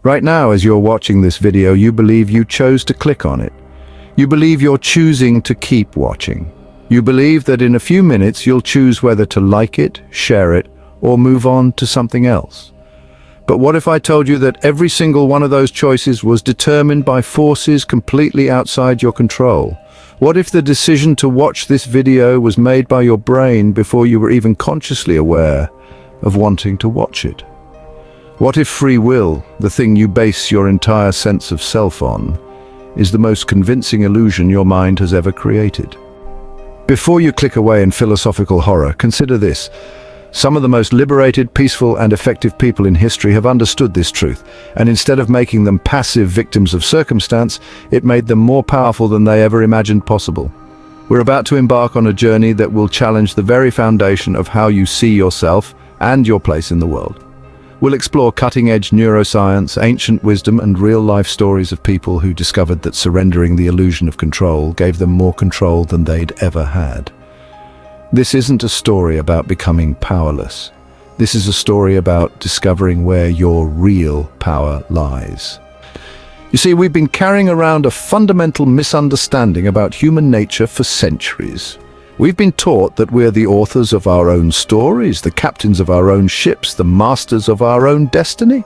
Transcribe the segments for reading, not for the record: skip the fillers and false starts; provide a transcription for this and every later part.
Right now, as you're watching this video, you believe you chose to click on it. You believe you're choosing to keep watching. You believe that in a few minutes you'll choose whether to like it, share it, or move on to something else. But what if I told you that every single one of those choices was determined by forces completely outside your control? What if the decision to watch this video was made by your brain before you were even consciously aware of wanting to watch it? What if free will, the thing you base your entire sense of self on, is the most convincing illusion your mind has ever created? Before you click away in philosophical horror, consider this. Some of the most liberated, peaceful, and effective people in history have understood this truth, and instead of making them passive victims of circumstance, it made them more powerful than they ever imagined possible. We're about to embark on a journey that will challenge the very foundation of how you see yourself and your place in the world. We'll explore cutting-edge neuroscience, ancient wisdom, and real-life stories of people who discovered that surrendering the illusion of control gave them more control than they'd ever had. This isn't a story about becoming powerless. This is a story about discovering where your real power lies. You see, we've been carrying around a fundamental misunderstanding about human nature for centuries. We've been taught that we're the authors of our own stories, the captains of our own ships, the masters of our own destiny.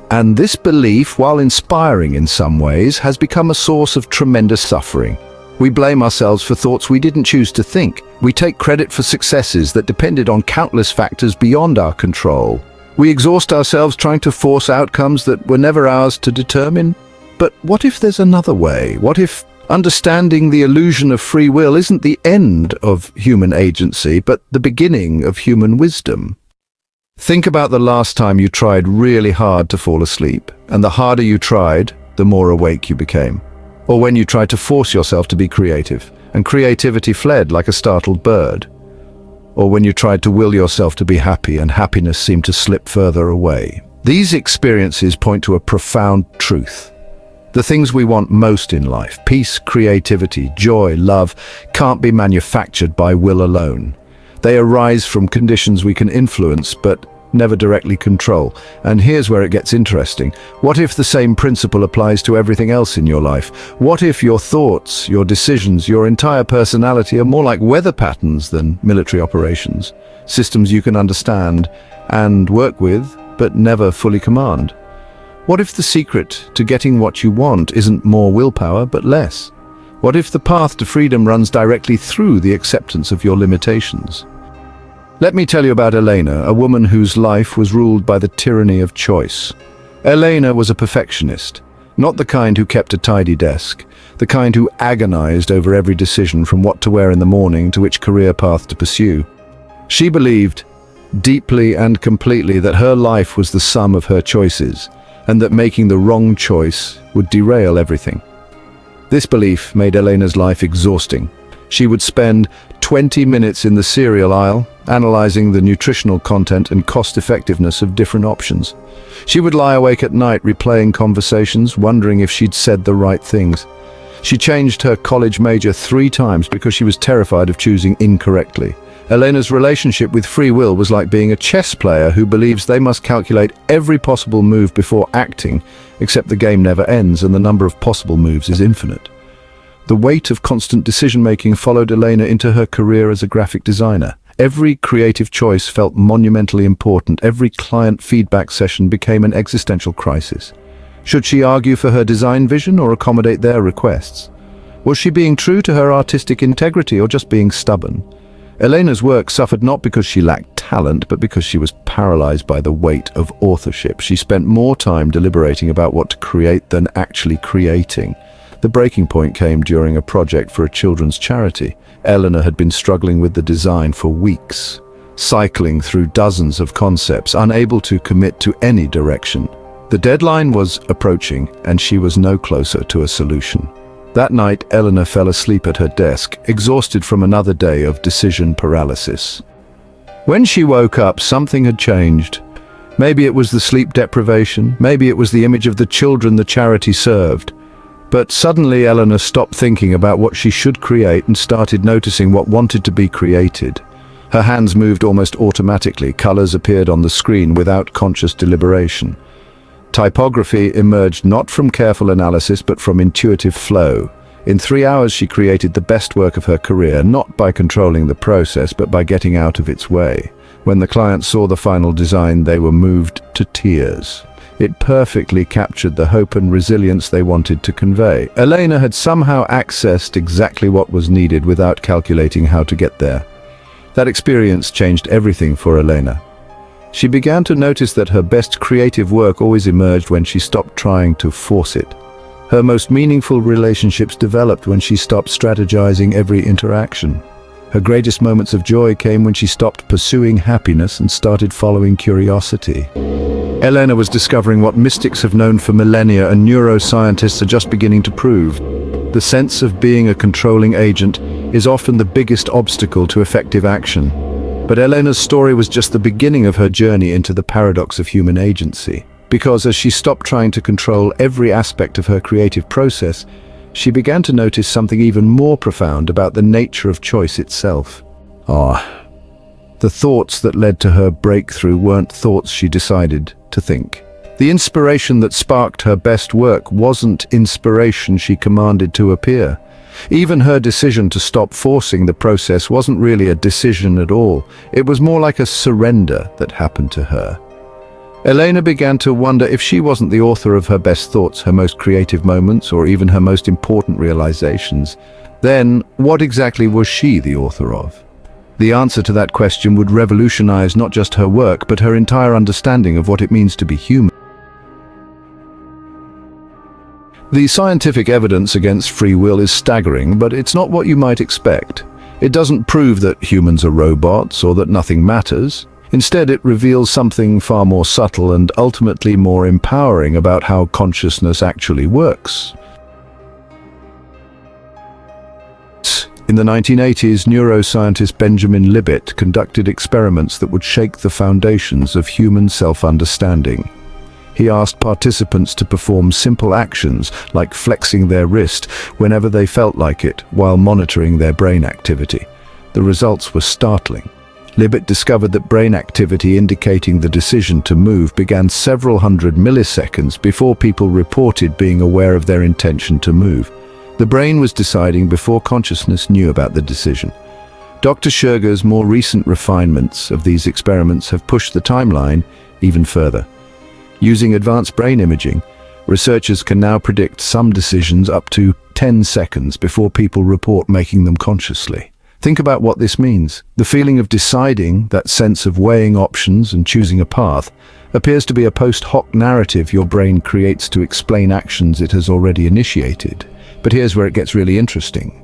And this belief, while inspiring in some ways, has become a source of tremendous suffering. We blame ourselves for thoughts we didn't choose to think. We take credit for successes that depended on countless factors beyond our control. We exhaust ourselves trying to force outcomes that were never ours to determine. But what if there's another way? What if understanding the illusion of free will isn't the end of human agency, but the beginning of human wisdom? Think about the last time you tried really hard to fall asleep, and the harder you tried, the more awake you became. Or when you tried to force yourself to be creative, and creativity fled like a startled bird. Or when you tried to will yourself to be happy, and happiness seemed to slip further away. These experiences point to a profound truth. The things we want most in life, peace, creativity, joy, love, can't be manufactured by will alone. They arise from conditions we can influence, but never directly control. And here's where it gets interesting. What if the same principle applies to everything else in your life? What if your thoughts, your decisions, your entire personality are more like weather patterns than military operations? Systems you can understand and work with, but never fully command? What if the secret to getting what you want isn't more willpower, but less? What if the path to freedom runs directly through the acceptance of your limitations? Let me tell you about Elena, a woman whose life was ruled by the tyranny of choice. Elena was a perfectionist, not the kind who kept a tidy desk, the kind who agonized over every decision from what to wear in the morning to which career path to pursue. She believed, deeply and completely, that her life was the sum of her choices, and that making the wrong choice would derail everything. This belief made Elena's life exhausting. She would spend 20 minutes in the cereal aisle, analyzing the nutritional content and cost-effectiveness of different options. She would lie awake at night replaying conversations, wondering if she'd said the right things. She changed her college major 3 times because she was terrified of choosing incorrectly. Elena's relationship with free will was like being a chess player who believes they must calculate every possible move before acting, except the game never ends and the number of possible moves is infinite. The weight of constant decision-making followed Elena into her career as a graphic designer. Every creative choice felt monumentally important. Every client feedback session became an existential crisis. Should she argue for her design vision or accommodate their requests? Was she being true to her artistic integrity or just being stubborn? Elena's work suffered not because she lacked talent, but because she was paralyzed by the weight of authorship. She spent more time deliberating about what to create than actually creating. The breaking point came during a project for a children's charity. Elena had been struggling with the design for weeks, cycling through dozens of concepts, unable to commit to any direction. The deadline was approaching, and she was no closer to a solution. That night, Elena fell asleep at her desk, exhausted from another day of decision paralysis. When she woke up, something had changed. Maybe it was the sleep deprivation, maybe it was the image of the children the charity served. But suddenly Elena stopped thinking about what she should create and started noticing what wanted to be created. Her hands moved almost automatically. Colors appeared on the screen without conscious deliberation. Typography emerged not from careful analysis but from intuitive flow. In 3 hours she created the best work of her career, not by controlling the process but by getting out of its way. When the client saw the final design, they were moved to tears. It perfectly captured the hope and resilience they wanted to convey. Elena had somehow accessed exactly what was needed without calculating how to get there. That experience changed everything for Elena. She began to notice that her best creative work always emerged when she stopped trying to force it. Her most meaningful relationships developed when she stopped strategizing every interaction. Her greatest moments of joy came when she stopped pursuing happiness and started following curiosity. Elena was discovering what mystics have known for millennia and neuroscientists are just beginning to prove. The sense of being a controlling agent is often the biggest obstacle to effective action. But Elena's story was just the beginning of her journey into the paradox of human agency. Because as she stopped trying to control every aspect of her creative process, she began to notice something even more profound about the nature of choice itself. The thoughts that led to her breakthrough weren't thoughts she decided to think. The inspiration that sparked her best work wasn't inspiration she commanded to appear. Even her decision to stop forcing the process wasn't really a decision at all. It was more like a surrender that happened to her. Elena began to wonder if she wasn't the author of her best thoughts, her most creative moments, or even her most important realizations. Then, what exactly was she the author of? The answer to that question would revolutionize not just her work, but her entire understanding of what it means to be human. The scientific evidence against free will is staggering, but it's not what you might expect. It doesn't prove that humans are robots or that nothing matters. Instead, it reveals something far more subtle and ultimately more empowering about how consciousness actually works. In the 1980s, neuroscientist Benjamin Libet conducted experiments that would shake the foundations of human self-understanding. He asked participants to perform simple actions like flexing their wrist whenever they felt like it, while monitoring their brain activity. The results were startling. Libet discovered that brain activity indicating the decision to move began several hundred milliseconds before people reported being aware of their intention to move. The brain was deciding before consciousness knew about the decision. Dr. Scherger's more recent refinements of these experiments have pushed the timeline even further. Using advanced brain imaging, researchers can now predict some decisions up to 10 seconds before people report making them consciously. Think about what this means. The feeling of deciding, that sense of weighing options and choosing a path, appears to be a post hoc narrative your brain creates to explain actions it has already initiated. But here's where it gets really interesting.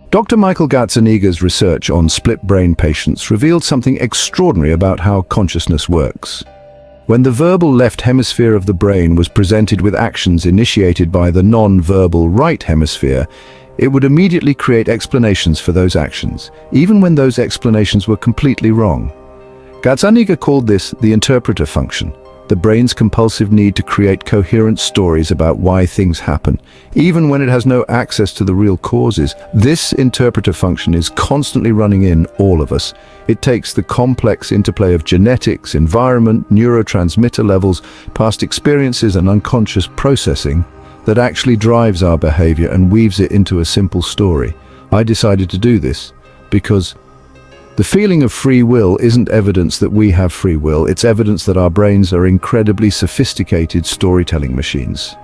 Dr. Michael Gazzaniga's research on split-brain patients revealed something extraordinary about how consciousness works. When the verbal left hemisphere of the brain was presented with actions initiated by the non-verbal right hemisphere, it would immediately create explanations for those actions, even when those explanations were completely wrong. Gazzaniga called this the interpreter function, the brain's compulsive need to create coherent stories about why things happen, even when it has no access to the real causes. This interpreter function is constantly running in all of us. It takes the complex interplay of genetics, environment, neurotransmitter levels, past experiences and unconscious processing that actually drives our behavior and weaves it into a simple story. I decided to do this because the feeling of free will isn't evidence that we have free will, it's evidence that our brains are incredibly sophisticated storytelling machines.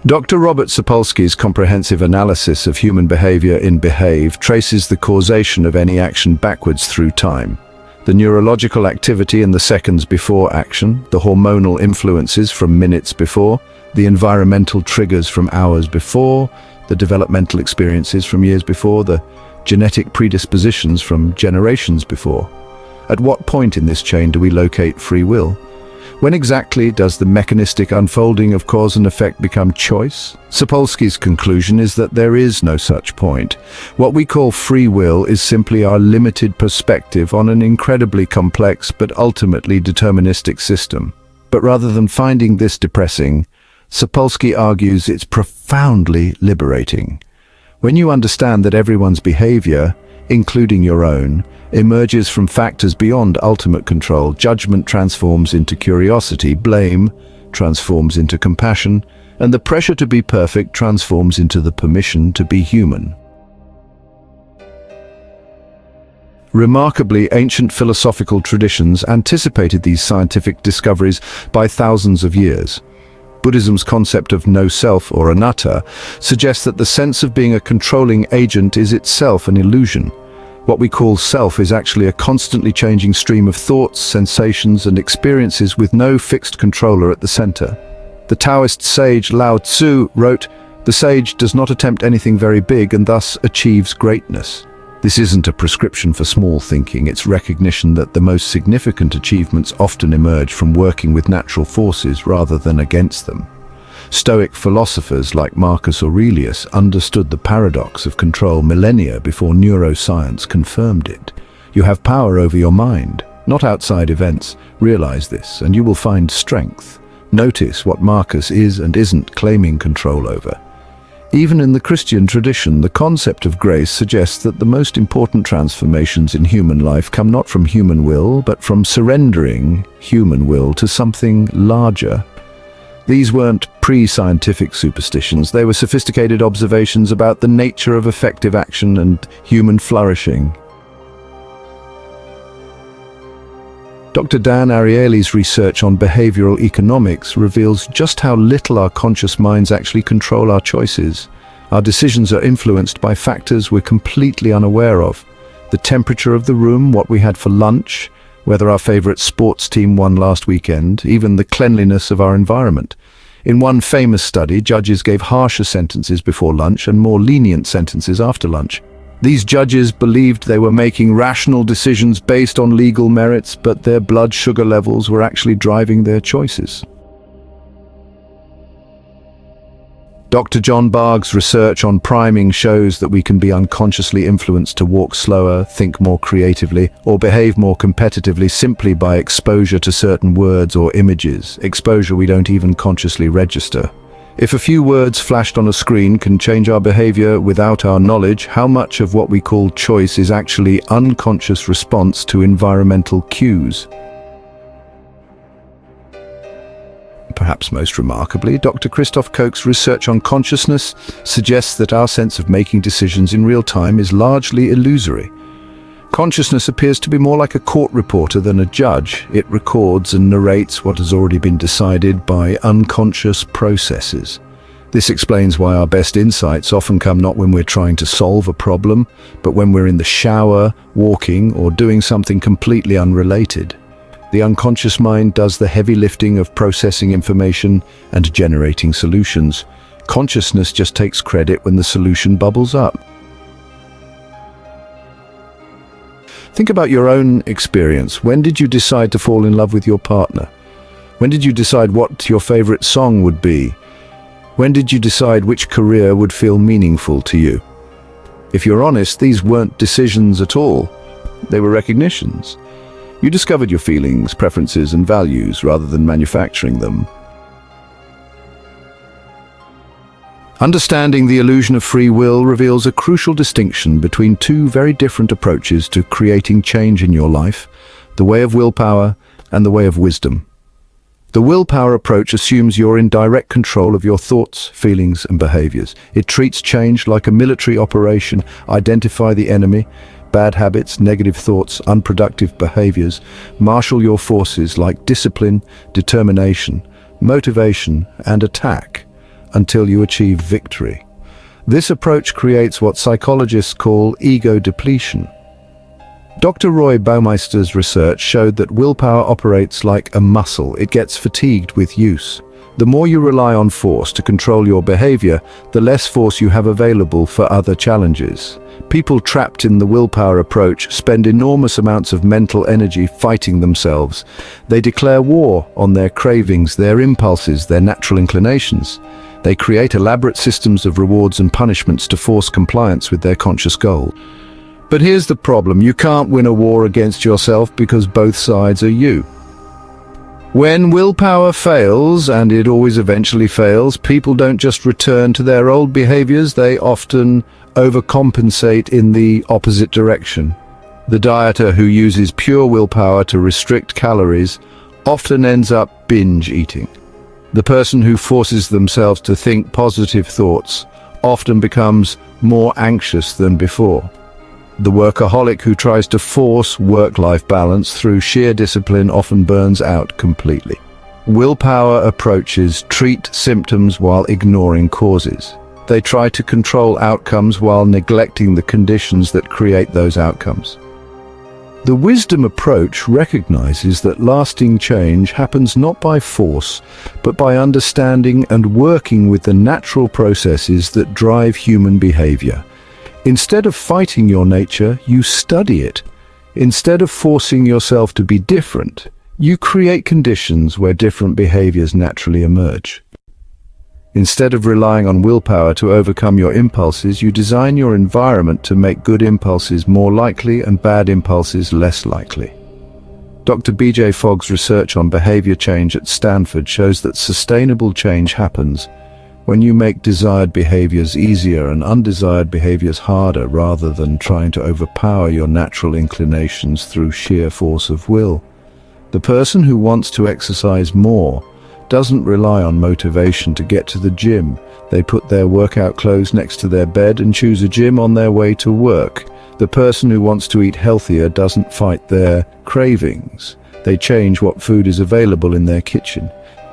Dr. Robert Sapolsky's comprehensive analysis of human behavior in Behave traces the causation of any action backwards through time. The neurological activity in the seconds before action, the hormonal influences from minutes before, the environmental triggers from hours before, the developmental experiences from years before, the genetic predispositions from generations before. At what point in this chain do we locate free will? When exactly does the mechanistic unfolding of cause and effect become choice? Sapolsky's conclusion is that there is no such point. What we call free will is simply our limited perspective on an incredibly complex but ultimately deterministic system. But rather than finding this depressing, Sapolsky argues it's profoundly liberating. When you understand that everyone's behavior, including your own, emerges from factors beyond ultimate control. Judgment transforms into curiosity, blame transforms into compassion, and the pressure to be perfect transforms into the permission to be human. Remarkably, ancient philosophical traditions anticipated these scientific discoveries by thousands of years. Buddhism's concept of no self or anatta suggests that the sense of being a controlling agent is itself an illusion. What we call self is actually a constantly changing stream of thoughts, sensations, and experiences with no fixed controller at the center. The Taoist sage Lao Tzu wrote, "The sage does not attempt anything very big and thus achieves greatness." This isn't a prescription for small thinking, it's recognition that the most significant achievements often emerge from working with natural forces rather than against them. Stoic philosophers like Marcus Aurelius understood the paradox of control millennia before neuroscience confirmed it. You have power over your mind, not outside events. Realize this, and you will find strength. Notice what Marcus is and isn't claiming control over. Even in the Christian tradition, the concept of grace suggests that the most important transformations in human life come not from human will, but from surrendering human will to something larger. These weren't pre-scientific superstitions, they were sophisticated observations about the nature of effective action and human flourishing. Dr. Dan Ariely's research on behavioral economics reveals just how little our conscious minds actually control our choices. Our decisions are influenced by factors we're completely unaware of. The temperature of the room, what we had for lunch, whether our favorite sports team won last weekend, even the cleanliness of our environment. In one famous study, judges gave harsher sentences before lunch and more lenient sentences after lunch. These judges believed they were making rational decisions based on legal merits, but their blood sugar levels were actually driving their choices. Dr. John Bargh's research on priming shows that we can be unconsciously influenced to walk slower, think more creatively, or behave more competitively simply by exposure to certain words or images, exposure we don't even consciously register. If a few words flashed on a screen can change our behavior without our knowledge, how much of what we call choice is actually unconscious response to environmental cues? Perhaps most remarkably, Dr. Christoph Koch's research on consciousness suggests that our sense of making decisions in real time is largely illusory. Consciousness appears to be more like a court reporter than a judge. It records and narrates what has already been decided by unconscious processes. This explains why our best insights often come not when we're trying to solve a problem, but when we're in the shower, walking, or doing something completely unrelated. The unconscious mind does the heavy lifting of processing information and generating solutions. Consciousness just takes credit when the solution bubbles up. Think about your own experience. When did you decide to fall in love with your partner? When did you decide what your favorite song would be? When did you decide which career would feel meaningful to you? If you're honest, these weren't decisions at all. They were recognitions. You discovered your feelings, preferences, and values rather than manufacturing them. Understanding the illusion of free will reveals a crucial distinction between two very different approaches to creating change in your life: the way of willpower and the way of wisdom. The willpower approach assumes you're in direct control of your thoughts, feelings, and behaviors. It treats change like a military operation. Identify the enemy, bad habits, negative thoughts, unproductive behaviors. Marshal your forces like discipline, determination, motivation, and attack until you achieve victory. This approach creates what psychologists call ego depletion. Dr. Roy Baumeister's research showed that willpower operates like a muscle. It gets fatigued with use. The more you rely on force to control your behavior, the less force you have available for other challenges. People trapped in the willpower approach spend enormous amounts of mental energy fighting themselves. They declare war on their cravings, their impulses, their natural inclinations. They create elaborate systems of rewards and punishments to force compliance with their conscious goal. But here's the problem: you can't win a war against yourself because both sides are you. When willpower fails, and it always eventually fails, people don't just return to their old behaviors, they often overcompensate in the opposite direction. The dieter who uses pure willpower to restrict calories often ends up binge eating. The person who forces themselves to think positive thoughts often becomes more anxious than before. The workaholic who tries to force work-life balance through sheer discipline often burns out completely. Willpower approaches treat symptoms while ignoring causes. They try to control outcomes while neglecting the conditions that create those outcomes. The wisdom approach recognizes that lasting change happens not by force, but by understanding and working with the natural processes that drive human behavior. Instead of fighting your nature, you study it. Instead of forcing yourself to be different, you create conditions where different behaviors naturally emerge. Instead of relying on willpower to overcome your impulses, you design your environment to make good impulses more likely and bad impulses less likely. Dr. B.J. Fogg's research on behavior change at Stanford shows that sustainable change happens when you make desired behaviors easier and undesired behaviors harder, rather than trying to overpower your natural inclinations through sheer force of will. The person who wants to exercise more doesn't rely on motivation to get to the gym. They put their workout clothes next to their bed and choose a gym on their way to work. The person who wants to eat healthier doesn't fight their cravings. They change what food is available in their kitchen.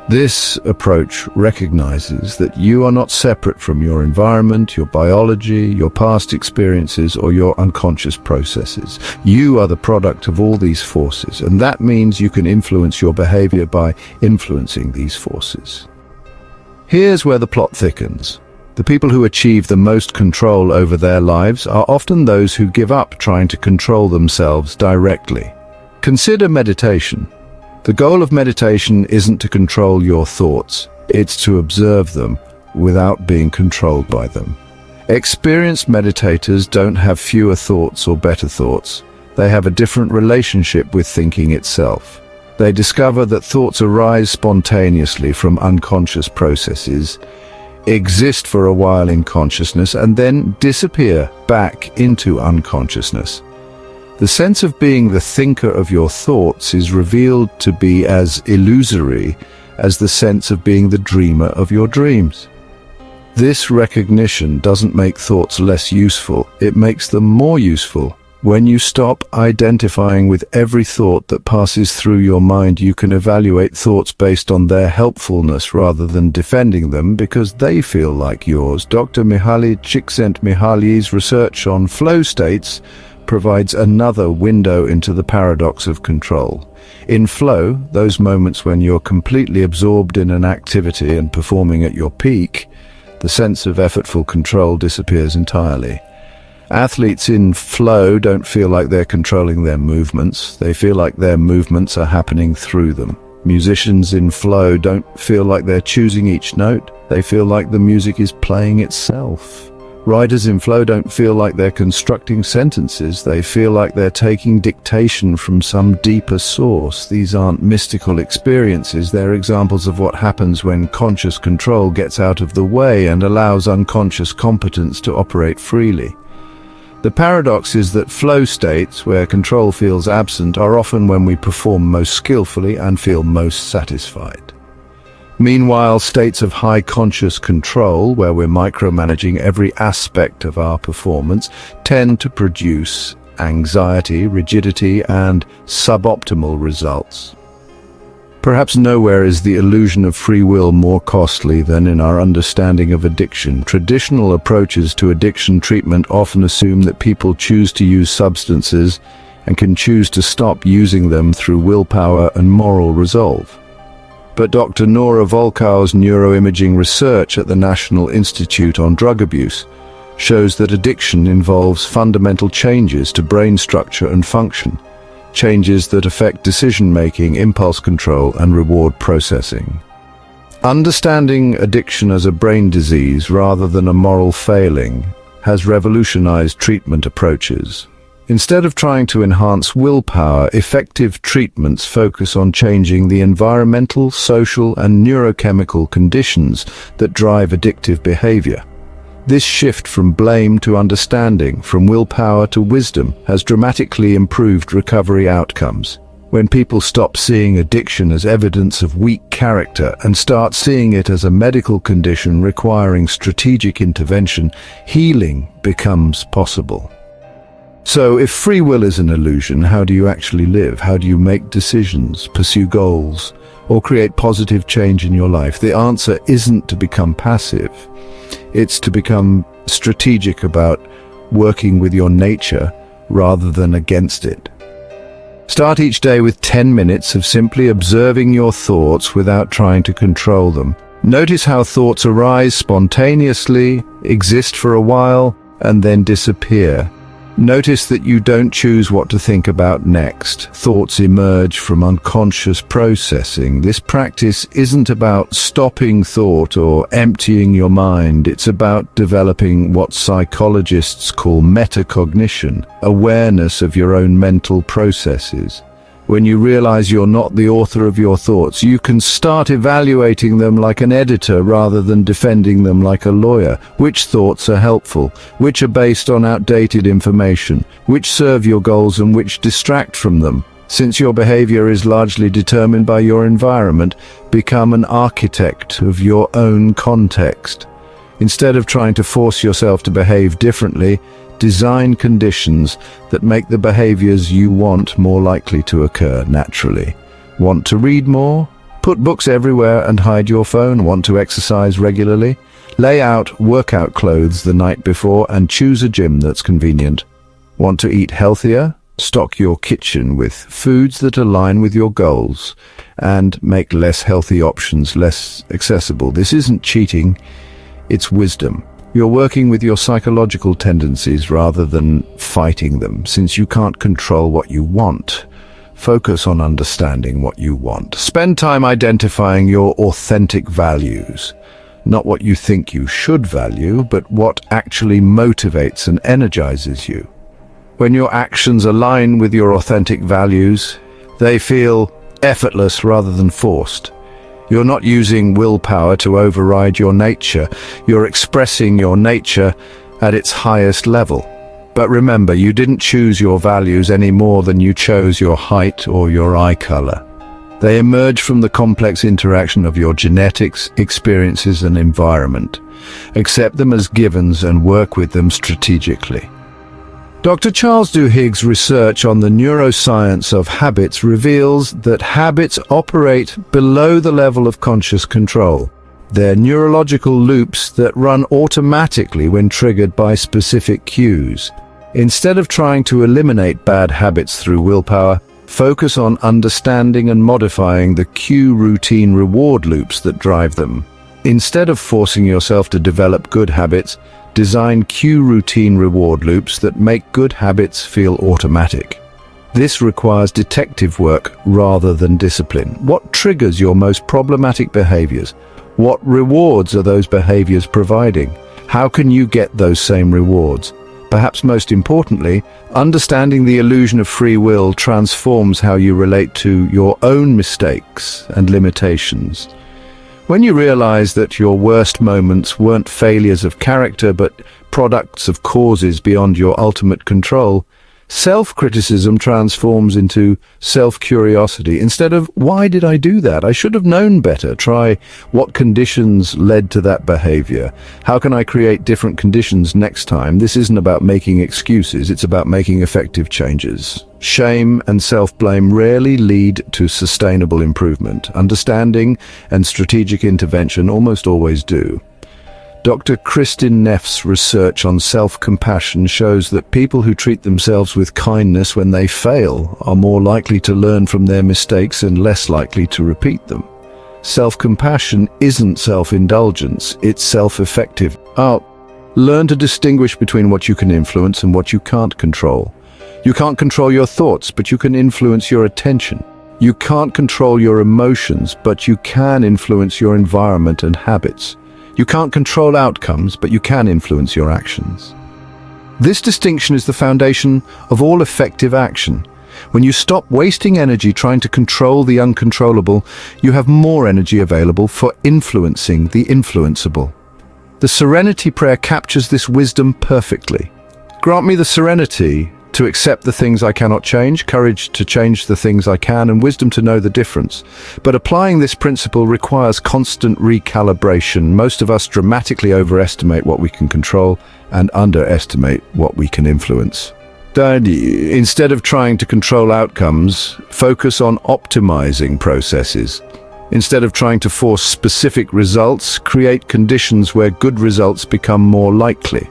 This approach recognizes that you are not separate from your environment, your biology, your past experiences, or your unconscious processes. You are the product of all these forces, and that means you can influence your behavior by influencing these forces. Here's where the plot thickens. The people who achieve the most control over their lives are often those who give up trying to control themselves directly. Consider meditation. The goal of meditation isn't to control your thoughts, it's to observe them without being controlled by them. Experienced meditators don't have fewer thoughts or better thoughts. They have a different relationship with thinking itself. They discover that thoughts arise spontaneously from unconscious processes, exist for a while in consciousness, and then disappear back into unconsciousness. The sense of being the thinker of your thoughts is revealed to be as illusory as the sense of being the dreamer of your dreams. This recognition doesn't make thoughts less useful, it makes them more useful. When you stop identifying with every thought that passes through your mind, you can evaluate thoughts based on their helpfulness rather than defending them because they feel like yours. Dr. Mihaly Csikszentmihalyi's research on flow states provides another window into the paradox of control. In flow, those moments when you're completely absorbed in an activity and performing at your peak, the sense of effortful control disappears entirely. Athletes in flow don't feel like they're controlling their movements. They feel like their movements are happening through them. Musicians in flow don't feel like they're choosing each note. They feel like the music is playing itself. Writers in flow don't feel like they're constructing sentences. They feel like they're taking dictation from some deeper source. These aren't mystical experiences. They're examples of what happens when conscious control gets out of the way and allows unconscious competence to operate freely. The paradox is that flow states, where control feels absent, are often when we perform most skillfully and feel most satisfied. Meanwhile, states of high conscious control, where we're micromanaging every aspect of our performance, tend to produce anxiety, rigidity, and suboptimal results. Perhaps nowhere is the illusion of free will more costly than in our understanding of addiction. Traditional approaches to addiction treatment often assume that people choose to use substances and can choose to stop using them through willpower and moral resolve. But Dr. Nora Volkow's neuroimaging research at the National Institute on Drug Abuse shows that addiction involves fundamental changes to brain structure and function, changes that affect decision-making, impulse control, and reward processing. Understanding addiction as a brain disease rather than a moral failing has revolutionized treatment approaches. Instead of trying to enhance willpower, effective treatments focus on changing the environmental, social, and neurochemical conditions that drive addictive behavior. This shift from blame to understanding, from willpower to wisdom, has dramatically improved recovery outcomes. When people stop seeing addiction as evidence of weak character and start seeing it as a medical condition requiring strategic intervention, healing becomes possible. So, if free will is an illusion, how do you actually live? How do you make decisions, pursue goals, or create positive change in your life? The answer isn't to become passive. It's to become strategic about working with your nature rather than against it. Start each day with 10 minutes of simply observing your thoughts without trying to control them. Notice how thoughts arise spontaneously, exist for a while, and then disappear. Notice that you don't choose what to think about next. Thoughts emerge from unconscious processing. This practice isn't about stopping thought or emptying your mind. It's about developing what psychologists call metacognition, awareness of your own mental processes. When you realize you're not the author of your thoughts, you can start evaluating them like an editor rather than defending them like a lawyer. Which thoughts are helpful? Which are based on outdated information? Which serve your goals and which distract from them? Since your behavior is largely determined by your environment, become an architect of your own context. Instead of trying to force yourself to behave differently, design conditions that make the behaviors you want more likely to occur naturally. Want to read more? Put books everywhere and hide your phone. Want to exercise regularly? Lay out workout clothes the night before and choose a gym that's convenient. Want to eat healthier? Stock your kitchen with foods that align with your goals and make less healthy options less accessible. This isn't cheating, it's wisdom. You're working with your psychological tendencies rather than fighting them. Since you can't control what you want, focus on understanding what you want. Spend time identifying your authentic values. Not what you think you should value, but what actually motivates and energizes you. When your actions align with your authentic values, they feel effortless rather than forced. You're not using willpower to override your nature. You're expressing your nature at its highest level. But remember, you didn't choose your values any more than you chose your height or your eye color. They emerge from the complex interaction of your genetics, experiences, and environment. Accept them as givens and work with them strategically. Dr. Charles Duhigg's research on the neuroscience of habits reveals that habits operate below the level of conscious control. They're neurological loops that run automatically when triggered by specific cues. Instead of trying to eliminate bad habits through willpower, focus on understanding and modifying the cue routine reward loops that drive them. Instead of forcing yourself to develop good habits, design cue routine reward loops that make good habits feel automatic. This requires detective work rather than discipline. What triggers your most problematic behaviors? What rewards are those behaviors providing? How can you get those same rewards? Perhaps most importantly, understanding the illusion of free will transforms how you relate to your own mistakes and limitations. When you realize that your worst moments weren't failures of character but products of causes beyond your ultimate control, self-criticism transforms into self-curiosity. Instead of, why did I do that? I should have known better. Try, what conditions led to that behavior? How can I create different conditions next time? This isn't about making excuses, it's about making effective changes. Shame and self-blame rarely lead to sustainable improvement. Understanding and strategic intervention almost always do. Dr. Kristin Neff's research on self-compassion shows that people who treat themselves with kindness when they fail are more likely to learn from their mistakes and less likely to repeat them. Self-compassion isn't self-indulgence, it's self-effective. Learn to distinguish between what you can influence and what you can't control. You can't control your thoughts, but you can influence your attention. You can't control your emotions, but you can influence your environment and habits. You can't control outcomes, but you can influence your actions. This distinction is the foundation of all effective action. When you stop wasting energy trying to control the uncontrollable, you have more energy available for influencing the influenceable. The serenity prayer captures this wisdom perfectly. Grant me the serenity to accept the things I cannot change, courage to change the things I can, and wisdom to know the difference. But applying this principle requires constant recalibration. Most of us dramatically overestimate what we can control and underestimate what we can influence. Instead of trying to control outcomes, focus on optimizing processes. Instead of trying to force specific results, create conditions where good results become more likely.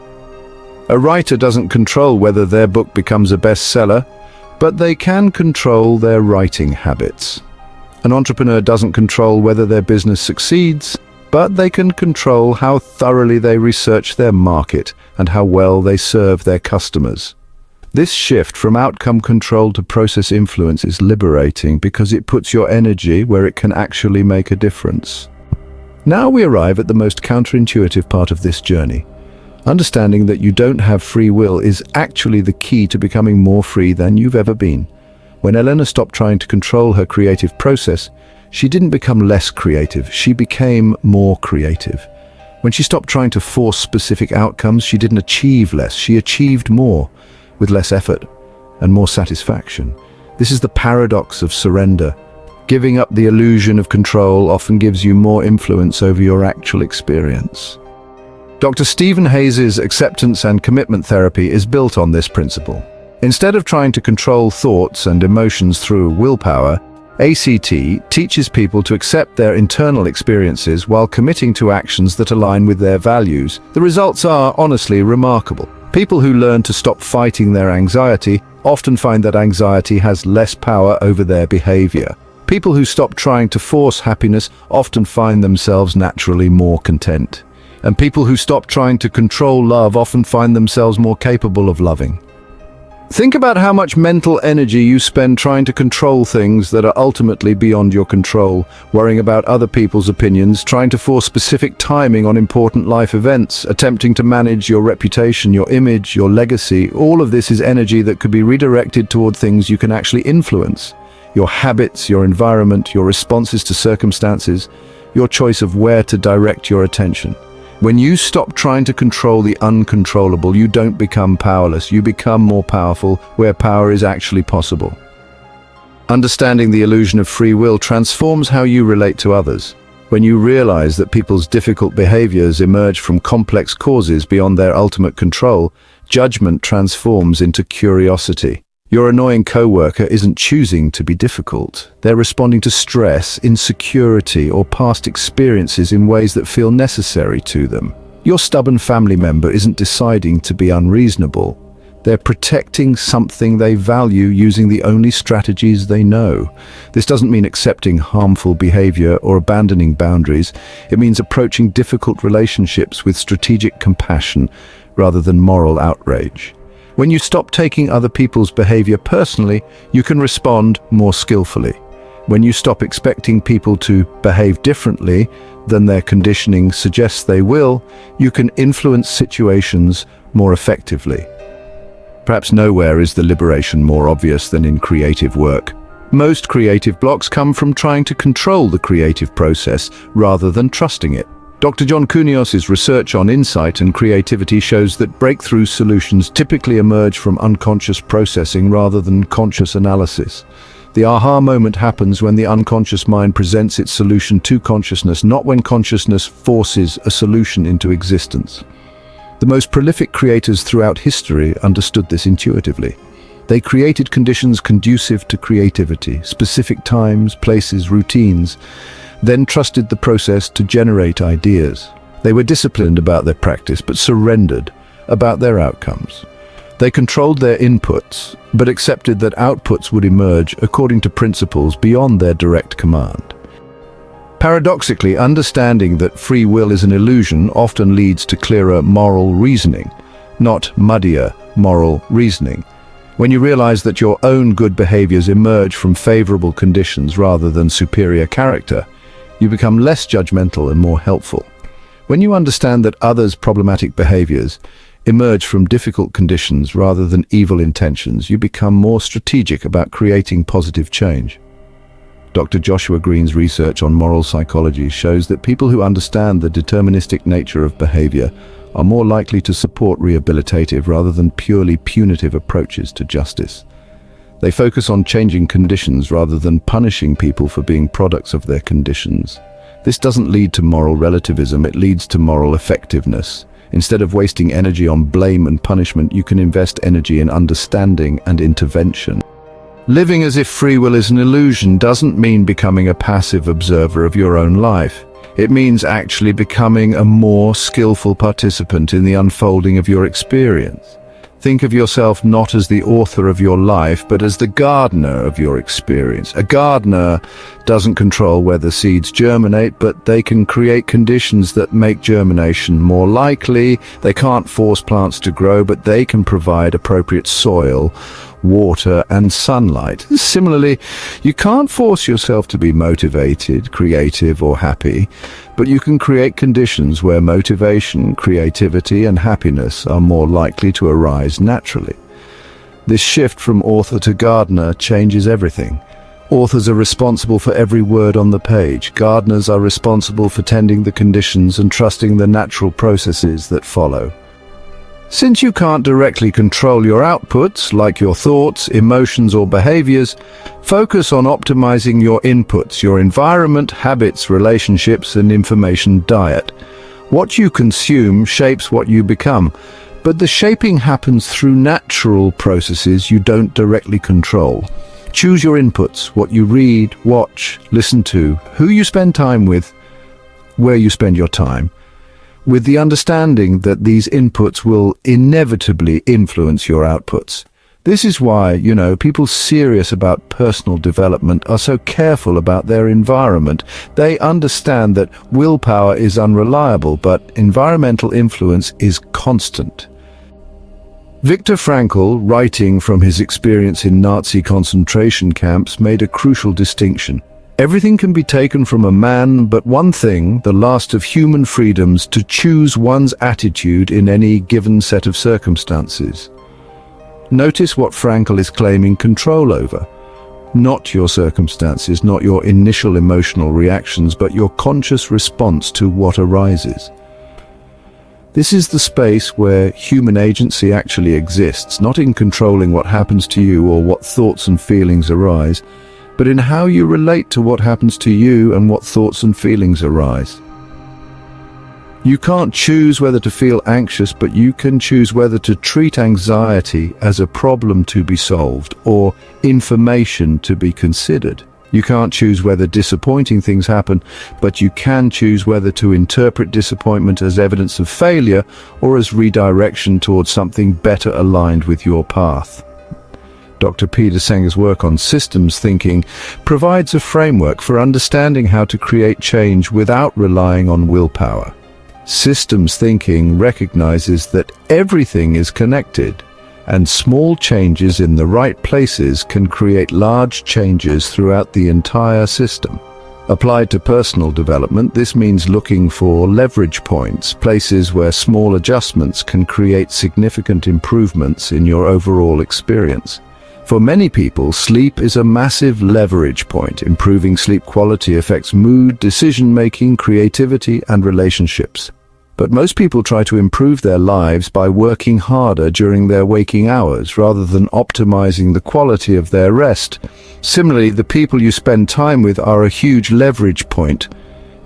A writer doesn't control whether their book becomes a bestseller, but they can control their writing habits. An entrepreneur doesn't control whether their business succeeds, but they can control how thoroughly they research their market and how well they serve their customers. This shift from outcome control to process influence is liberating because it puts your energy where it can actually make a difference. Now we arrive at the most counterintuitive part of this journey. Understanding that you don't have free will is actually the key to becoming more free than you've ever been. When Elena stopped trying to control her creative process, she didn't become less creative, she became more creative. When she stopped trying to force specific outcomes, she didn't achieve less, she achieved more, with less effort and more satisfaction. This is the paradox of surrender. Giving up the illusion of control often gives you more influence over your actual experience. Dr. Stephen Hayes' acceptance and commitment therapy is built on this principle. Instead of trying to control thoughts and emotions through willpower, ACT teaches people to accept their internal experiences while committing to actions that align with their values. The results are, honestly, remarkable. People who learn to stop fighting their anxiety often find that anxiety has less power over their behavior. People who stop trying to force happiness often find themselves naturally more content. And people who stop trying to control love often find themselves more capable of loving. Think about how much mental energy you spend trying to control things that are ultimately beyond your control, worrying about other people's opinions, trying to force specific timing on important life events, attempting to manage your reputation, your image, your legacy. All of this is energy that could be redirected toward things you can actually influence. Your habits, your environment, your responses to circumstances, your choice of where to direct your attention. When you stop trying to control the uncontrollable, you don't become powerless, you become more powerful, where power is actually possible. Understanding the illusion of free will transforms how you relate to others. When you realize that people's difficult behaviors emerge from complex causes beyond their ultimate control, judgment transforms into curiosity. Your annoying coworker isn't choosing to be difficult. They're responding to stress, insecurity, or past experiences in ways that feel necessary to them. Your stubborn family member isn't deciding to be unreasonable. They're protecting something they value using the only strategies they know. This doesn't mean accepting harmful behavior or abandoning boundaries. It means approaching difficult relationships with strategic compassion rather than moral outrage. When you stop taking other people's behavior personally, you can respond more skillfully. When you stop expecting people to behave differently than their conditioning suggests they will, you can influence situations more effectively. Perhaps nowhere is the liberation more obvious than in creative work. Most creative blocks come from trying to control the creative process rather than trusting it. Dr. John Kunios's research on insight and creativity shows that breakthrough solutions typically emerge from unconscious processing rather than conscious analysis. The aha moment happens when the unconscious mind presents its solution to consciousness, not when consciousness forces a solution into existence. The most prolific creators throughout history understood this intuitively. They created conditions conducive to creativity, specific times, places, routines, then trusted the process to generate ideas. They were disciplined about their practice, but surrendered about their outcomes. They controlled their inputs, but accepted that outputs would emerge according to principles beyond their direct command. Paradoxically, understanding that free will is an illusion often leads to clearer moral reasoning, not muddier moral reasoning. When you realize that your own good behaviors emerge from favorable conditions rather than superior character, you become less judgmental and more helpful. When you understand that others' problematic behaviors emerge from difficult conditions rather than evil intentions, you become more strategic about creating positive change. Dr. Joshua Green's research on moral psychology shows that people who understand the deterministic nature of behavior are more likely to support rehabilitative rather than purely punitive approaches to justice. They focus on changing conditions rather than punishing people for being products of their conditions. This doesn't lead to moral relativism, it leads to moral effectiveness. Instead of wasting energy on blame and punishment, you can invest energy in understanding and intervention. Living as if free will is an illusion doesn't mean becoming a passive observer of your own life. It means actually becoming a more skillful participant in the unfolding of your experience. Think of yourself not as the author of your life, but as the gardener of your experience. A gardener doesn't control whether seeds germinate, but they can create conditions that make germination more likely. They can't force plants to grow, but they can provide appropriate soil, water, and sunlight. Similarly, you can't force yourself to be motivated, creative, or happy, but you can create conditions where motivation, creativity, and happiness are more likely to arise naturally. This shift from author to gardener changes everything. Authors are responsible for every word on the page. Gardeners are responsible for tending the conditions and trusting the natural processes that follow. Since you can't directly control your outputs, like your thoughts, emotions, or behaviors, focus on optimizing your inputs, your environment, habits, relationships, and information diet. What you consume shapes what you become, but the shaping happens through natural processes you don't directly control. Choose your inputs, what you read, watch, listen to, who you spend time with, where you spend your time, with the understanding that these inputs will inevitably influence your outputs. This is why, people serious about personal development are so careful about their environment. They understand that willpower is unreliable, but environmental influence is constant. Viktor Frankl, writing from his experience in Nazi concentration camps, made a crucial distinction. Everything can be taken from a man, but one thing, the last of human freedoms, to choose one's attitude in any given set of circumstances. Notice what Frankl is claiming control over. Not your circumstances, not your initial emotional reactions, but your conscious response to what arises. This is the space where human agency actually exists, not in controlling what happens to you or what thoughts and feelings arise, but in how you relate to what happens to you and what thoughts and feelings arise. You can't choose whether to feel anxious, but you can choose whether to treat anxiety as a problem to be solved or information to be considered. You can't choose whether disappointing things happen, but you can choose whether to interpret disappointment as evidence of failure or as redirection towards something better aligned with your path. Dr. Peter Senger's work on systems thinking provides a framework for understanding how to create change without relying on willpower. Systems thinking recognizes that everything is connected, and small changes in the right places can create large changes throughout the entire system. Applied to personal development, this means looking for leverage points, places where small adjustments can create significant improvements in your overall experience. For many people, sleep is a massive leverage point. Improving sleep quality affects mood, decision-making, creativity, and relationships. But most people try to improve their lives by working harder during their waking hours rather than optimizing the quality of their rest. Similarly, the people you spend time with are a huge leverage point.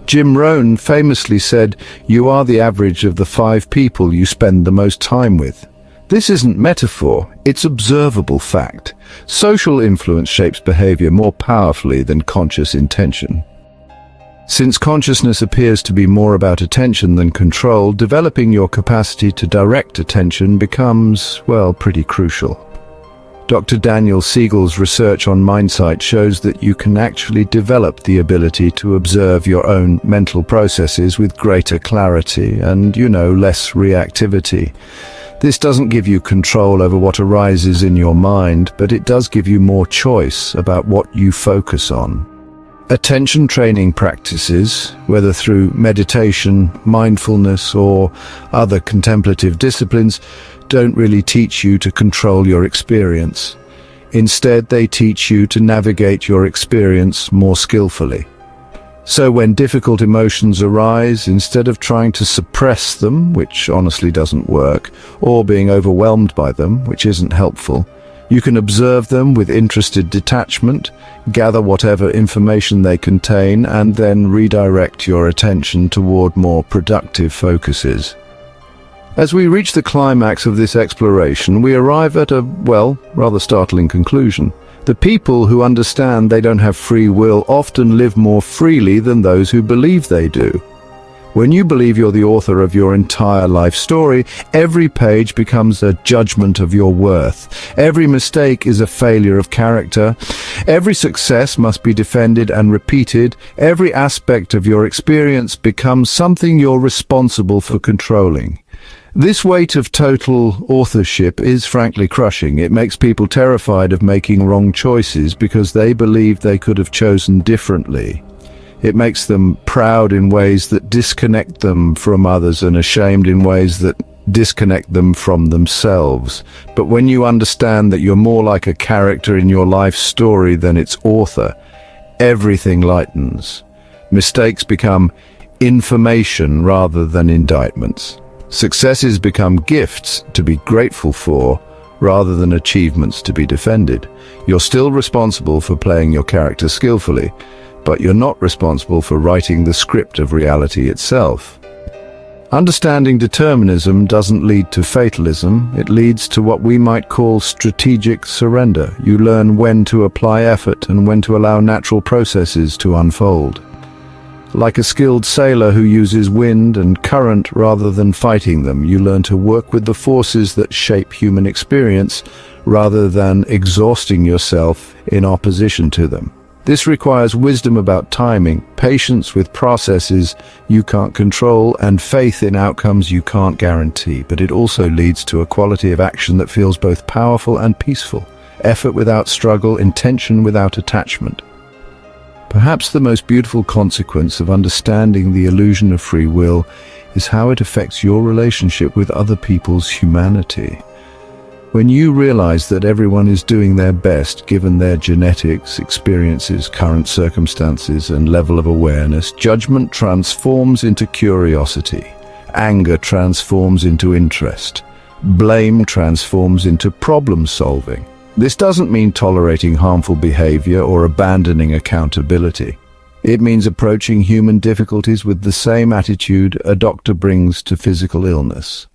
Jim Rohn famously said, "You are the average of the 5 people you spend the most time with." This isn't metaphor, it's observable fact. Social influence shapes behavior more powerfully than conscious intention. Since consciousness appears to be more about attention than control, developing your capacity to direct attention becomes, pretty crucial. Dr. Daniel Siegel's research on mindsight shows that you can actually develop the ability to observe your own mental processes with greater clarity and, less reactivity. This doesn't give you control over what arises in your mind, but it does give you more choice about what you focus on. Attention training practices, whether through meditation, mindfulness, or other contemplative disciplines, don't really teach you to control your experience. Instead, they teach you to navigate your experience more skillfully. So when difficult emotions arise, instead of trying to suppress them, which honestly doesn't work, or being overwhelmed by them, which isn't helpful, you can observe them with interested detachment, gather whatever information they contain, and then redirect your attention toward more productive focuses. As we reach the climax of this exploration, we arrive at a, well, rather startling conclusion. The people who understand they don't have free will often live more freely than those who believe they do. When you believe you're the author of your entire life story, every page becomes a judgment of your worth. Every mistake is a failure of character. Every success must be defended and repeated. Every aspect of your experience becomes something you're responsible for controlling. This weight of total authorship is frankly crushing. It makes people terrified of making wrong choices because they believe they could have chosen differently. It makes them proud in ways that disconnect them from others and ashamed in ways that disconnect them from themselves. But when you understand that you're more like a character in your life story than its author, everything lightens. Mistakes become information rather than indictments. Successes become gifts to be grateful for rather than achievements to be defended. You're still responsible for playing your character skillfully, but you're not responsible for writing the script of reality itself. Understanding determinism doesn't lead to fatalism, it leads to what we might call strategic surrender. You learn when to apply effort and when to allow natural processes to unfold. Like a skilled sailor who uses wind and current rather than fighting them, you learn to work with the forces that shape human experience rather than exhausting yourself in opposition to them. This requires wisdom about timing, patience with processes you can't control, and faith in outcomes you can't guarantee. But it also leads to a quality of action that feels both powerful and peaceful. Effort without struggle, intention without attachment. Perhaps the most beautiful consequence of understanding the illusion of free will is how it affects your relationship with other people's humanity. When you realize that everyone is doing their best given their genetics, experiences, current circumstances, and level of awareness, judgment transforms into curiosity, anger transforms into interest, blame transforms into problem solving. This doesn't mean tolerating harmful behavior or abandoning accountability. It means approaching human difficulties with the same attitude a doctor brings to physical illness.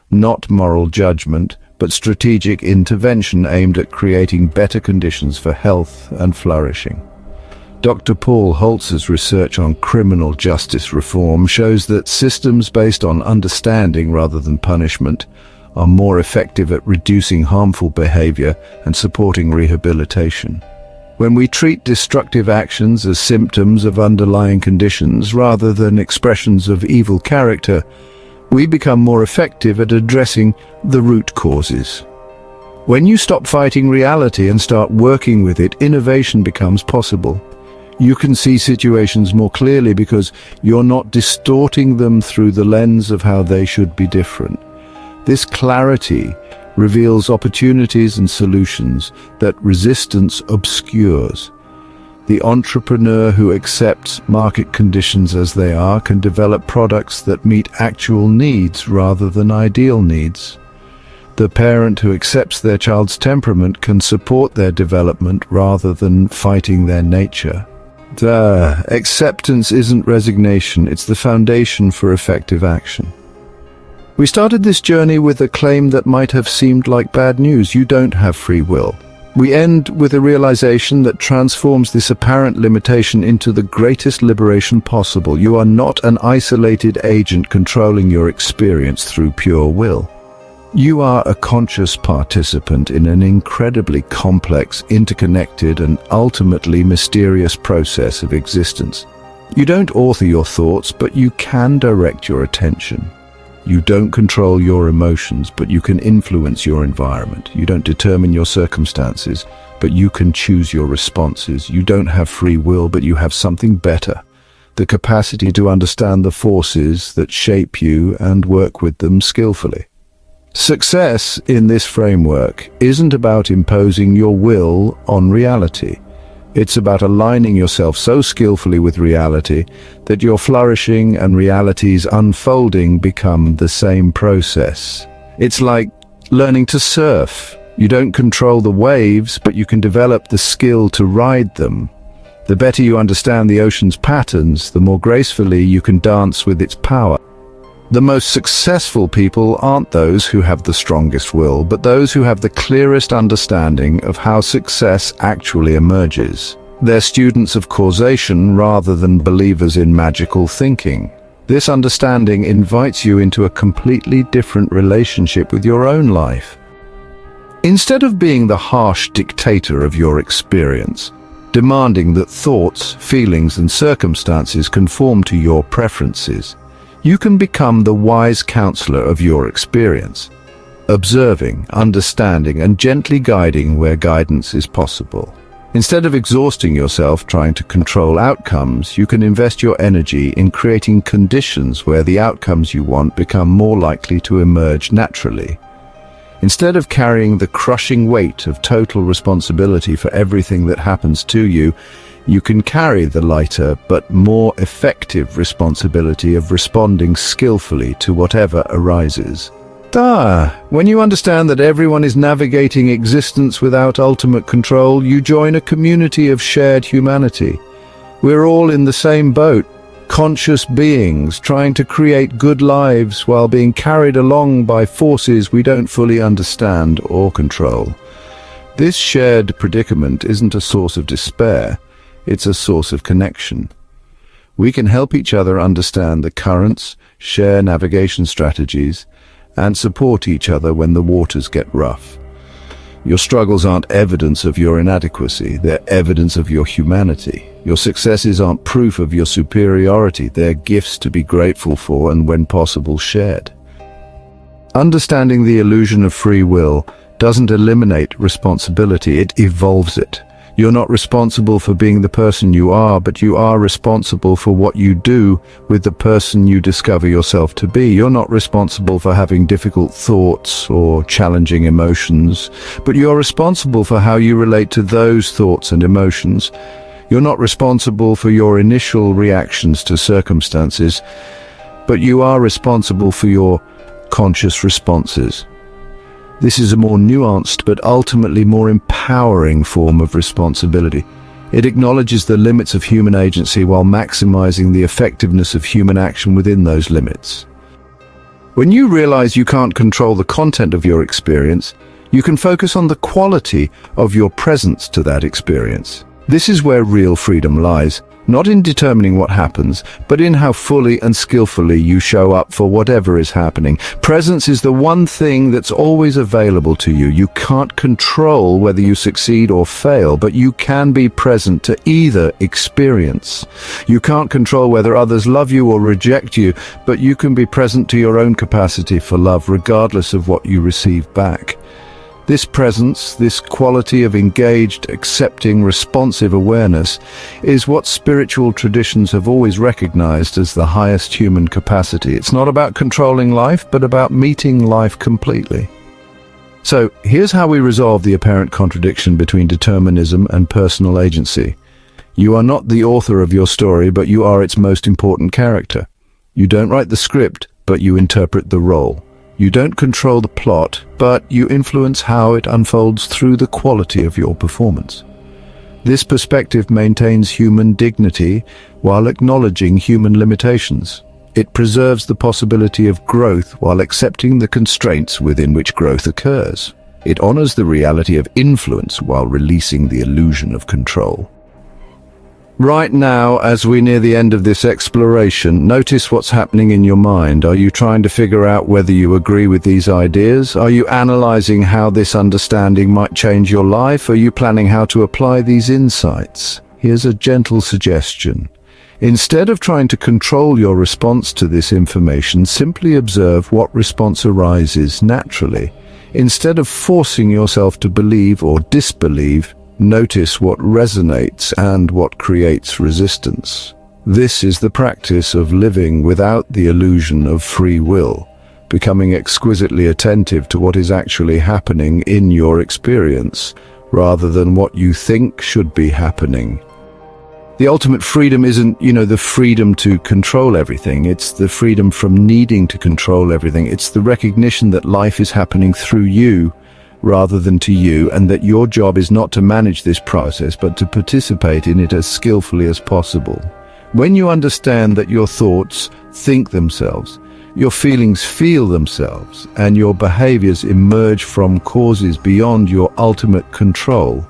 Not moral judgment, but strategic intervention aimed at creating better conditions for health and flourishing. Dr. Paul Holtz's research on criminal justice reform shows that systems based on understanding rather than punishment are more effective at reducing harmful behavior and supporting rehabilitation. When we treat destructive actions as symptoms of underlying conditions rather than expressions of evil character, we become more effective at addressing the root causes. When you stop fighting reality and start working with it, innovation becomes possible. You can see situations more clearly because you're not distorting them through the lens of how they should be different. This clarity reveals opportunities and solutions that resistance obscures. The entrepreneur who accepts market conditions as they are can develop products that meet actual needs rather than ideal needs. The parent who accepts their child's temperament can support their development rather than fighting their nature. Acceptance isn't resignation, it's the foundation for effective action. We started this journey with a claim that might have seemed like bad news: you don't have free will. We end with a realization that transforms this apparent limitation into the greatest liberation possible. You are not an isolated agent controlling your experience through pure will. You are a conscious participant in an incredibly complex, interconnected, and ultimately mysterious process of existence. You don't author your thoughts, but you can direct your attention. You don't control your emotions, but you can influence your environment. You don't determine your circumstances, but you can choose your responses. You don't have free will, but you have something better: the capacity to understand the forces that shape you and work with them skillfully. Success in this framework isn't about imposing your will on reality. It's about aligning yourself so skillfully with reality that your flourishing and reality's unfolding become the same process. It's like learning to surf. You don't control the waves, but you can develop the skill to ride them. The better you understand the ocean's patterns, the more gracefully you can dance with its power. The most successful people aren't those who have the strongest will, but those who have the clearest understanding of how success actually emerges. They're students of causation rather than believers in magical thinking. This understanding invites you into a completely different relationship with your own life. Instead of being the harsh dictator of your experience, demanding that thoughts, feelings, and circumstances conform to your preferences, you can become the wise counselor of your experience, observing, understanding, and gently guiding where guidance is possible. Instead of exhausting yourself trying to control outcomes, you can invest your energy in creating conditions where the outcomes you want become more likely to emerge naturally. Instead of carrying the crushing weight of total responsibility for everything that happens to you, you can carry the lighter but more effective responsibility of responding skillfully to whatever arises. When you understand that everyone is navigating existence without ultimate control, you join a community of shared humanity. We're all in the same boat, conscious beings trying to create good lives while being carried along by forces we don't fully understand or control. This shared predicament isn't a source of despair, it's a source of connection. We can help each other understand the currents, share navigation strategies, and support each other when the waters get rough. Your struggles aren't evidence of your inadequacy, they're evidence of your humanity. Your successes aren't proof of your superiority, they're gifts to be grateful for and, when possible, shared. Understanding the illusion of free will doesn't eliminate responsibility, it evolves it. You're not responsible for being the person you are, but you are responsible for what you do with the person you discover yourself to be. You're not responsible for having difficult thoughts or challenging emotions, but you're responsible for how you relate to those thoughts and emotions. You're not responsible for your initial reactions to circumstances, but you are responsible for your conscious responses. This is a more nuanced but ultimately more empowering form of responsibility. It acknowledges the limits of human agency while maximizing the effectiveness of human action within those limits. When you realize you can't control the content of your experience, you can focus on the quality of your presence to that experience. This is where real freedom lies, not in determining what happens, but in how fully and skillfully you show up for whatever is happening. Presence is the one thing that's always available to you. You can't control whether you succeed or fail, but you can be present to either experience. You can't control whether others love you or reject you, but you can be present to your own capacity for love, regardless of what you receive back. This presence, this quality of engaged, accepting, responsive awareness is what spiritual traditions have always recognized as the highest human capacity. It's not about controlling life, but about meeting life completely. So, here's how we resolve the apparent contradiction between determinism and personal agency. You are not the author of your story, but you are its most important character. You don't write the script, but you interpret the role. You don't control the plot, but you influence how it unfolds through the quality of your performance. This perspective maintains human dignity while acknowledging human limitations. It preserves the possibility of growth while accepting the constraints within which growth occurs. It honors the reality of influence while releasing the illusion of control. Right now, as we near the end of this exploration, notice what's happening in your mind. Are you trying to figure out whether you agree with these ideas? Are you analyzing how this understanding might change your life? Are you planning how to apply these insights? Here's a gentle suggestion. Instead of trying to control your response to this information, simply observe what response arises naturally. Instead of forcing yourself to believe or disbelieve, notice what resonates and what creates resistance. This is the practice of living without the illusion of free will, becoming exquisitely attentive to what is actually happening in your experience, rather than what you think should be happening. The ultimate freedom isn't, the freedom to control everything. It's the freedom from needing to control everything. It's the recognition that life is happening through you rather than to you, and that your job is not to manage this process, but to participate in it as skillfully as possible. When you understand that your thoughts think themselves, your feelings feel themselves, and your behaviors emerge from causes beyond your ultimate control,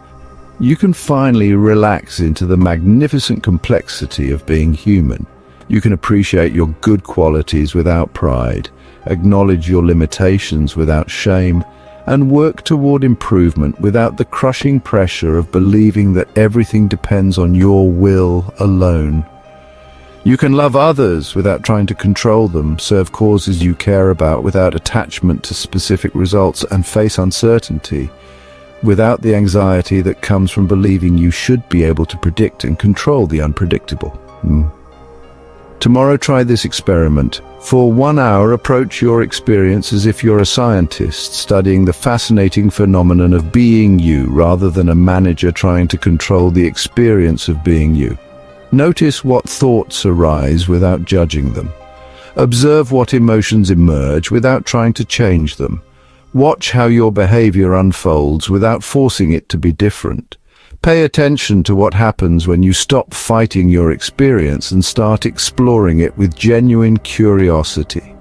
you can finally relax into the magnificent complexity of being human. You can appreciate your good qualities without pride, acknowledge your limitations without shame, and work toward improvement without the crushing pressure of believing that everything depends on your will alone. You can love others without trying to control them, serve causes you care about without attachment to specific results, and face uncertainty without the anxiety that comes from believing you should be able to predict and control the unpredictable. Tomorrow, try this experiment. For 1 hour, approach your experience as if you're a scientist studying the fascinating phenomenon of being you, rather than a manager trying to control the experience of being you. Notice what thoughts arise without judging them. Observe what emotions emerge without trying to change them. Watch how your behavior unfolds without forcing it to be different. Pay attention to what happens when you stop fighting your experience and start exploring it with genuine curiosity.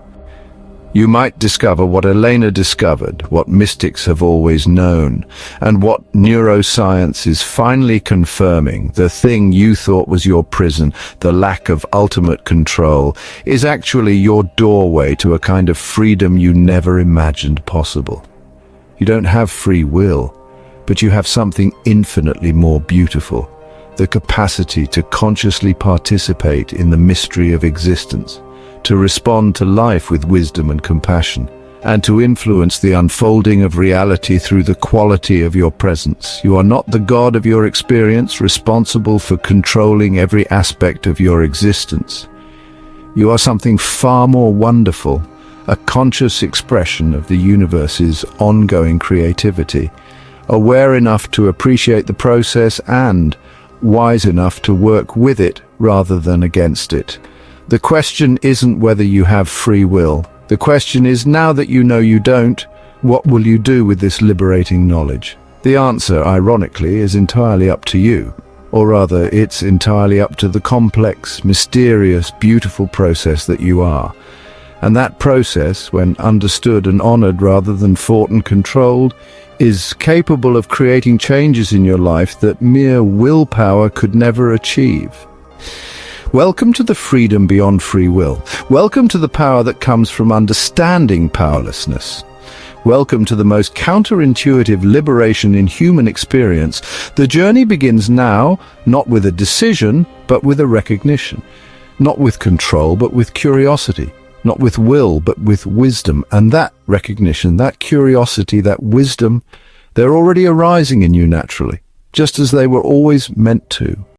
You might discover what Elena discovered, what mystics have always known, and what neuroscience is finally confirming: the thing you thought was your prison, the lack of ultimate control, is actually your doorway to a kind of freedom you never imagined possible. You don't have free will, but you have something infinitely more beautiful: the capacity to consciously participate in the mystery of existence, to respond to life with wisdom and compassion, and to influence the unfolding of reality through the quality of your presence. You are not the god of your experience, responsible for controlling every aspect of your existence. You are something far more wonderful, a conscious expression of the universe's ongoing creativity, aware enough to appreciate the process and wise enough to work with it rather than against it. The question isn't whether you have free will. The question is, now that you know you don't, what will you do with this liberating knowledge? The answer, ironically, is entirely up to you. Or rather, it's entirely up to the complex, mysterious, beautiful process that you are. And that process, when understood and honored rather than fought and controlled, is capable of creating changes in your life that mere willpower could never achieve. Welcome to the freedom beyond free will. Welcome to the power that comes from understanding powerlessness. Welcome to the most counterintuitive liberation in human experience. The journey begins now, not with a decision, but with a recognition. Not with control, but with curiosity. Not with will, but with wisdom. And that recognition, that curiosity, that wisdom, they're already arising in you naturally, just as they were always meant to.